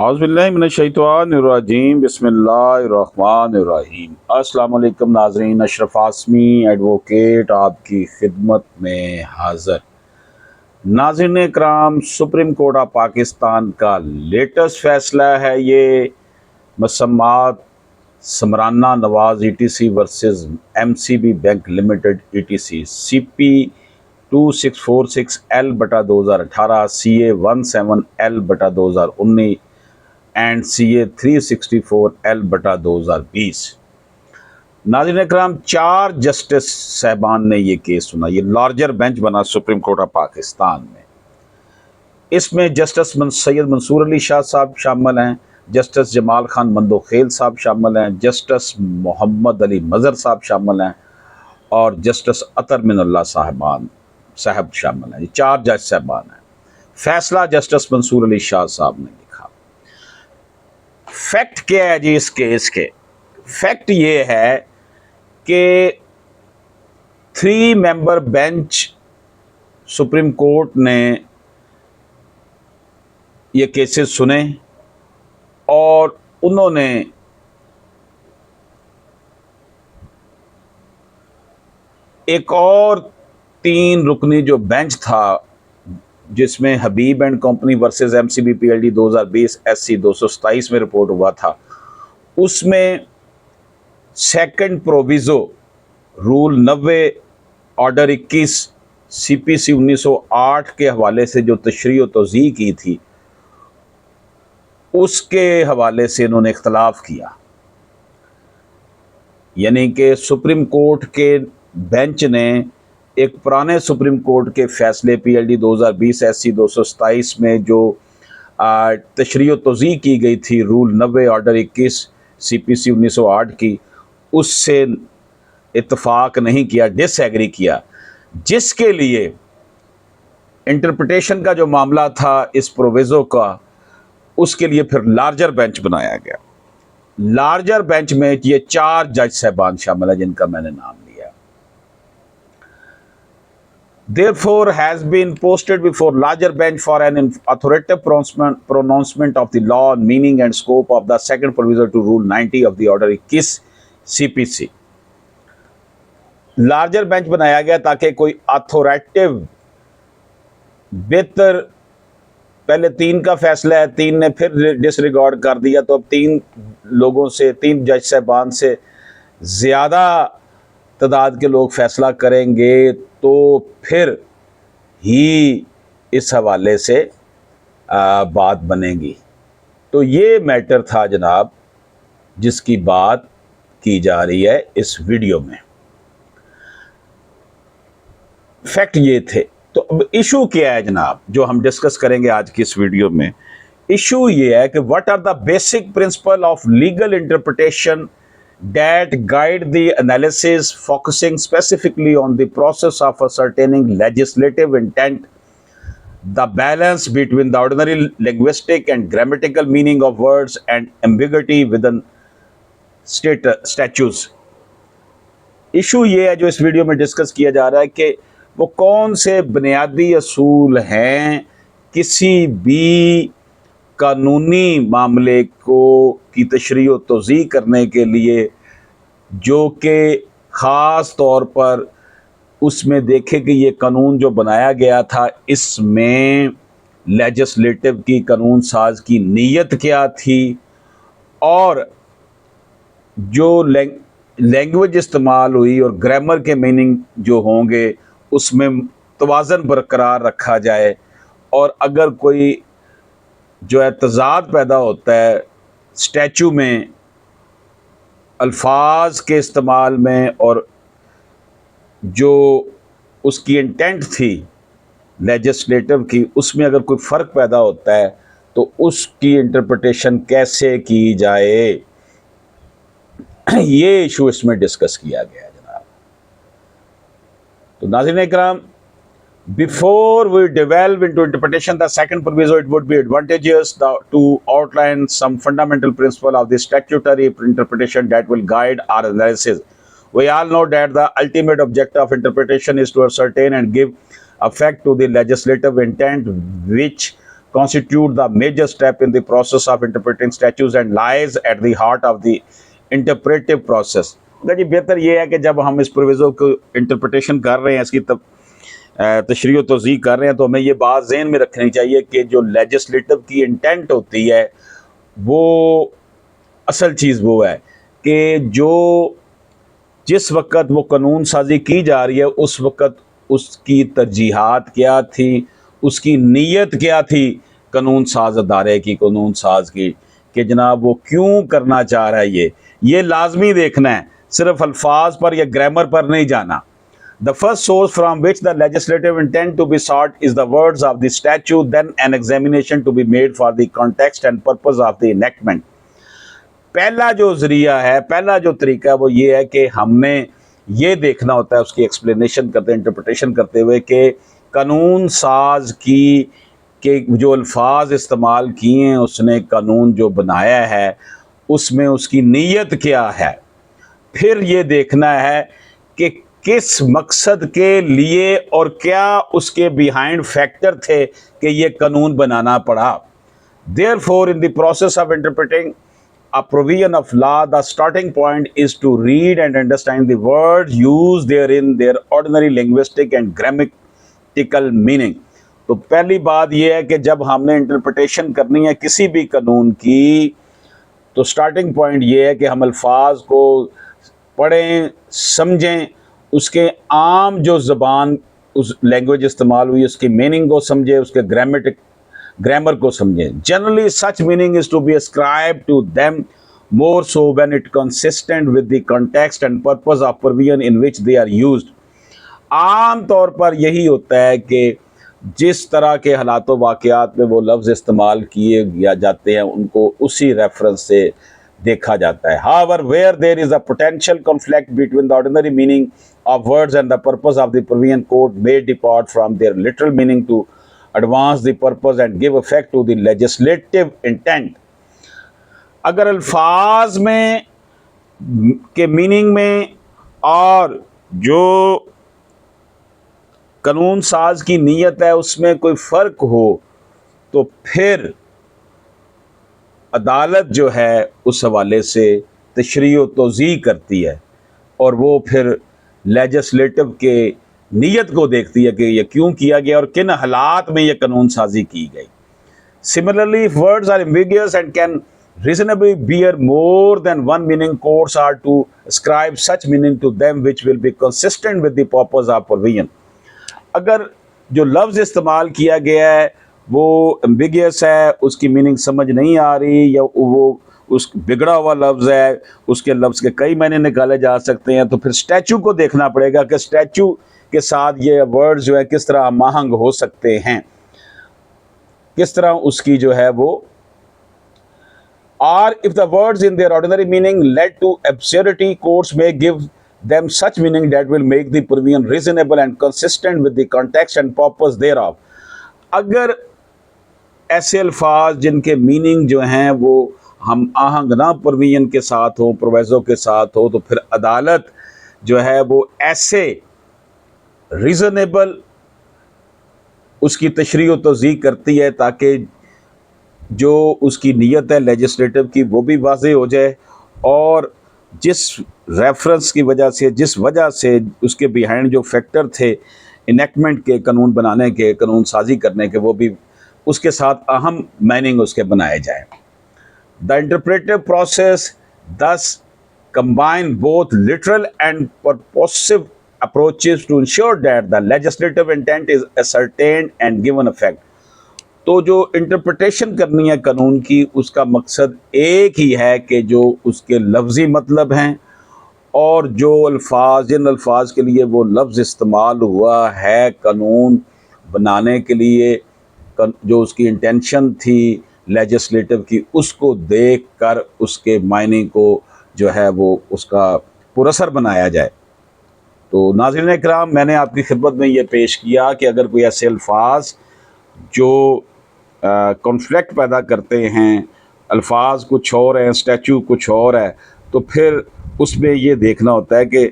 औज़ुबिल्लाहिमिनश्शैतानिर्रजीम बिस्मिल्लाहिर्रहमानिर्रहीम। अस्सलाम वालेकुम नाज़रीन, अशरफ आसमी एडवोकेट आपकी खिदमत में हाज़िर। नाज़रीन इकराम, सुप्रीम कोर्ट ऑफ पाकिस्तान का लेटेस्ट फैसला है ये मसम्मात Samrana Nawaz ETC versus MCB bank limited ETC CP 2646L/2018, CA 17L/2019 and CA 364L/2020। नाज़रीन इकराम, 4 जस्टिस साहबान ने ये केस सुना। ये लार्जर बेंच बना सुप्रीम कोर्ट ऑफ पाकिस्तान में। इसमें जस्टिस सैयद मंसूर अली शाह साहब शामिल हैं, जस्टिस जमाल खान मंदोखेल साहब शामिल हैं, जस्टिस मोहम्मद अली मज़र साहब शामिल हैं और जस्टिस अतर मिनल्ला साहब शामिल हैं। ये 4 जज साहबान हैं। फैसला जस्टिस मंसूर अली शाह साहब ने लिखा। फैक्ट क्या है जी इस केस के? फैक्ट ये है कि 3 मेंबर बेंच सुप्रीम कोर्ट ने ये केसेस सुने और उन्होंने एक और 3 रुकनी जो बेंच था, जिसमें Habib and company versus MCB PLD 2020 SC 227 में रिपोर्ट हुआ था, उसमें second proviso rule 90 order 21 CPC 1908 के हवाले से जो तशरीह तौज़ी की थी, उसके हवाले से इन्होंने इख्तलाफ किया। यानी कि सुप्रीम कोर्ट के बेंच ने एक पुराने सुप्रीम कोर्ट के फैसले PLD 2020 SC 227 में जो तशरीह तौज़ी की गई थी रूल 90 ऑर्डर 21 CPC 1908 की, उससे इत्तफाक नहीं किया, डिसएग्री किया, जिसके लिए इंटरप्रिटेशन का जो मामला था इस प्रोविज़ो का, उसके लिए फिर लार्जर बेंच बनाया गया। लार्जर बेंच में ये 4 जज साहबान शामिल है जिनका मैंने नाम लिया। Therefore has been posted before larger bench for an authoritative pronouncement of the law, meaning and scope of the second proviso to rule 90 of the order 21 CPC। Larger bench बनाया गया ताकि कोई अथॉरिटेटिव बेहतर, पहले 3 का फैसला है, 3 ने फिर डिसरिगार्ड कर दिया, तो अब 3 लोगों से, 3 जज साहबान से ज़्यादा तादाद के लोग फैसला करेंगे तो फिर ही इस हवाले से बात बनेगी। तो ये मैटर था जनाब जिसकी बात की जा रही है इस वीडियो में। फैक्ट ये थे। तो अब इशू क्या है जनाब जो हम डिस्कस करेंगे आज की इस वीडियो में? इशू ये है कि what are the basic principle of legal interpretation that guide the analysis, focusing specifically on the process of ascertaining legislative intent, the balance between the ordinary linguistic and grammatical meaning of words and ambiguity within statutes। Issue ये है जो इस video में discuss किया जा रहा है कि वो कौन से बुनियादी असूल हैं किसी भी कानूनी मामले को की तशरीह व तौज़ीह करने के लिए, जो कि ख़ास तौर पर उसमें देखे कि ये कानून जो बनाया गया था इसमें लेजिस्लेटिव की, कानून साज की नीयत क्या थी और जो लैंग्वेज इस्तेमाल हुई और ग्रामर के मीनिंग जो होंगे उसमें तवाज़न बरकरार रखा जाए। और अगर कोई जो है तज़ाद पैदा होता है स्टैचू में, अल्फाज के इस्तेमाल में, और जो उसकी इंटेंट थी लेजिस्लेटिव की, उसमें अगर कोई फ़र्क पैदा होता है तो उसकी इंटरप्रिटेशन कैसे की जाए, ये इशू इसमें डिस्कस किया गया है जनाब। तो नाज़रीन इकराम, before we delve into interpretation the second proviso, it would be advantageous to outline some fundamental principle of the statutory interpretation that will guide our analysis. We all know that the ultimate objective of interpretation is to ascertain and give effect to the legislative intent which constitute the major step in the process of interpreting statutes and lies at the heart of the interpretive process। जी बेहतर ये है कि जब हम इस proviso को interpretation कर रहे हैं, इसकी तशरीह व तौज़ीह कर रहे हैं, तो हमें ये बात ज़हन में रखनी चाहिए कि जो लेजिस्लेटिव की इंटेंट होती है वो असल चीज़ वो है कि जो जिस वक़्त वो कानून साजी की जा रही है उस वक़्त उसकी तरजीहात क्या थी, उसकी नीयत क्या थी कानून साज अदारे की, कानून साज की, कि जनाब वो क्यों करना चाह रहा है ये लाजमी देखना है, सिर्फ अल्फाज पर या ग्रामर पर नहीं जाना। The first source from which the legislative intent to be sought is the words of the statute, then an examination to be made for the context and purpose of the enactment। पहला जो ज़रिया है, पहला जो तरीका है वो ये है कि हमने ये देखना होता है, उसकी एक्सप्लेनेशन करते, इंटरप्रटेशन करते हुए कि कानून साज की के जो अल्फाज इस्तेमाल किए हैं, उसने कानून जो बनाया है उसमें उसकी नीयत क्या है। फिर ये देखना है कि किस मकसद के लिए और क्या उसके बिहाइंड फैक्टर थे कि ये कानून बनाना पड़ा। Therefore, in the process of interpreting a provision of law, the starting point is to read and understand the words used therein, their ordinary linguistic and grammatical meaning। तो पहली बात यह है कि जब हमने इंटरप्रटेशन करनी है किसी भी कानून की, तो स्टार्टिंग पॉइंट ये है कि हम अल्फाज को पढ़ें, समझें, उसके आम जो ज़बान उस लैंग्वेज इस्तेमाल हुई उसकी मीनिंग को समझें, उसके ग्रामर को समझें। Generally such meaning is to be ascribed to them more so when it consistent with the context and purpose of provision in which they are used। आम तौर पर यही होता है कि जिस तरह के हालात व वाक़यात में वो लफ्ज़ इस्तेमाल किए जाते हैं उनको उसी रेफरेंस से देखा जाता है। However, where there is a potential conflict between the ordinary meaning of words and the purpose of the provision, court may depart from their literal meaning to advance the purpose and give effect to the legislative intent। अगर अल्फाज में के meaning में और जो कानून साज की नीयत है उसमें कोई फ़र्क हो तो फिर अदालत जो है उस हवाले से तशरीह व तौज़ीह करती है और वो फिर लेजिस्लेटिव के नीयत को देखती है कि ये क्यों किया गया और किन हालात में ये कानून साजी की गई। Similarly, if words are ambiguous and can reasonably bear more than one meaning, courts are to ascribe such meaning to them which will be consistent with the purpose of provision। अगर जो लफ्ज़ इस्तेमाल किया गया है वो एम्बिगियस है, उसकी मीनिंग समझ नहीं आ रही, या वो उस बिगड़ा हुआ लफ्ज़ है, उसके लफ्ज़ के कई मायने निकाले जा सकते हैं, तो फिर स्टैचू को देखना पड़ेगा कि स्टैचू के साथ ये वर्ड्स जो है किस तरह माहंग हो सकते हैं, किस तरह उसकी जो है वो। Or if the words in their ordinary meaning led to absurdity, courts may give them such meaning that will make the provision reasonable and consistent with the context and purpose thereof। अगर ऐसे अल्फाज जिनके meaning जो हैं वो हम आहंग ना provision के साथ हो, प्रोविज़ो के साथ हो, तो फिर अदालत जो है वो ऐसे रीज़नेबल उसकी तशरीह व तौज़ीह करती है ताकि जो उसकी नीयत है लेजिस्लेटिव की वो भी वाज़ेह हो जाए और जिस रेफरेंस की वजह से, जिस वजह से उसके बिहाइंड जो फैक्टर थे इनेक्टमेंट के, कानून बनाने के, कानून साजी करने के, वो भी उसके साथ अहम मीनिंग उसके बनाए जाए। द इंटरप्रेटिव प्रोसेस दस combine both literal and purposive approaches to ensure that the legislative intent is ascertained and given effect। तो जो इंटरप्रिटेशन करनी है कानून की उसका मकसद एक ही है कि जो उसके लफ्ज़ी मतलब हैं और जो अल्फाज, जिन अल्फाज के लिए वो लफ्ज़ इस्तेमाल हुआ है कानून बनाने के लिए, जो उसकी इंटेंशन थी लेजिस्लेटिव की, उसको देख कर उसके मायने को जो है वो उसका पुरअसर बनाया जाए। तो नाज़रीन इकराम, मैंने आपकी खिदमत में ये पेश किया कि अगर कोई ऐसे अल्फाज जो कॉन्फ्लिक्ट पैदा करते हैं, अल्फाज कुछ और हैं, स्टैचू कुछ और है, तो फिर उसमें ये देखना होता है कि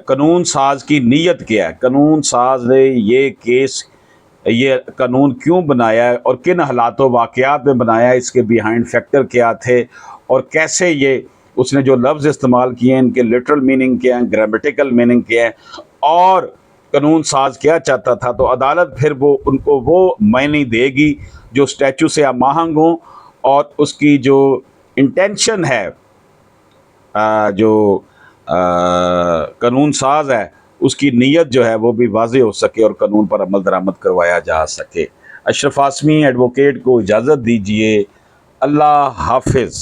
कानून साज की नीयत क्या है। कानून साज ने ये केस ये कानून क्यों बनाया है और किन हालातों वाक़यात में बनाया है, इसके बिहाइंड फैक्टर क्या थे और कैसे ये उसने जो लफ्ज़ इस्तेमाल किए हैं इनके लिटरल मीनिंग क्या हैं, ग्रामेटिकल मीनिंग क्या है और कानून साज क्या चाहता था। तो अदालत फिर वो उनको वो मायने देगी जो स्टैचू से आमाहंग हों और उसकी जो इंटेंशन है, जो कानून साज है उसकी नीयत जो है वो भी वाज़े हो सके और कानून पर अमल दरामद करवाया जा सके। अशरफ आसमी एडवोकेट को इजाज़त दीजिए। अल्लाह हाफिज़।